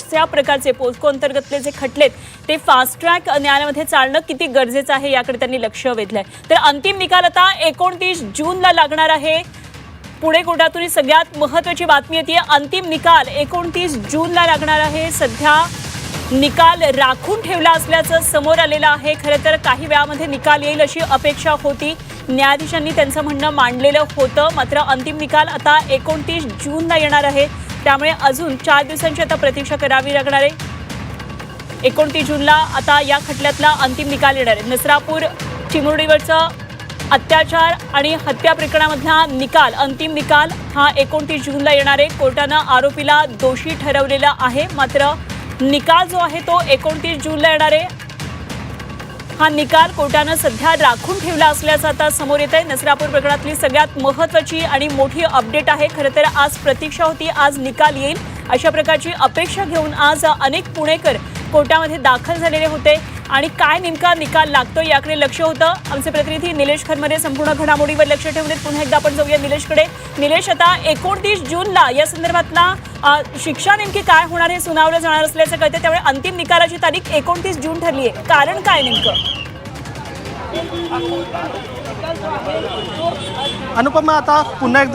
अशा प्रकारचे पोस्को अंतर्गतले जे खटलेत ते फास्ट ट्रॅक न्यायालयामध्ये चालणं किती गरजेचं आहे याकडे त्यांनी लक्ष वेधलंय। तर अंतिम निकाल आता 29 जूनला लागणार आहे। पुणे कोर्टातून ही सगळ्यात महत्त्वाची बातमी येते। अंतिम निकाल 29 जूनला लागणार आहे। सध्या निकाल राखून ठेवला असल्याचं समोर आलेलं आहे। खरं तर काही वेळामध्ये निकाल येईल अशी अपेक्षा होती, न्यायाधीशांनी त्यांचं म्हणणं मांडलेलं होतं। मात्र अंतिम निकाल आता 29 जूनला येणार आहे, त्यामुळे अजून 4 दिवसांची आता प्रतीक्षा करावी लागणार आहे। 29 जूनला आता या खटल्यातला अंतिम निकाल येणार आहे। नसरापूर चिमुरडीवरचा अत्याचार आणि हत्या प्रकरणामधला निकाल, अंतिम निकाल हा 29 जूनला येणार आहे। कोर्टानं आरोपीला दोषी ठरवलेला आहे, मात्र निकाल जो आहे तो 29 जूनला येणार आहे। हा निकाल कोर्टानं सध्या राखून ठेवला असल्याचं आता समोर येत आहे। नसरापूर प्रकरणातली सगळ्यात महत्त्वाची आणि मोठी अपडेट आहे। खरं तर आज प्रतीक्षा होती, आज निकाल येईल अशा प्रकारची अपेक्षा घेऊन आज अनेक पुणेकर कोर्टामध्ये दाखल झालेले होते आणि काय नेमका निकाल लागतो याकडे लक्ष होतं। आमचे प्रतिनिधी निलेश खरमरे संपूर्ण घडामोडीवर लक्ष ठेवून आहेत। पुन्हा एकदा आपण जाऊया निलेशकडे। निलेश, आता 29 जूनला या संदर्भातला शिक्षा नेमकी काय होणार हे सुनावलं जाणार असल्याचं कळतं, त्यामुळे अंतिम निकालाची तारीख 29 जून ठरली आहे। कारण काय नेमकं? अनुपमा, आता पुन्हा एकदा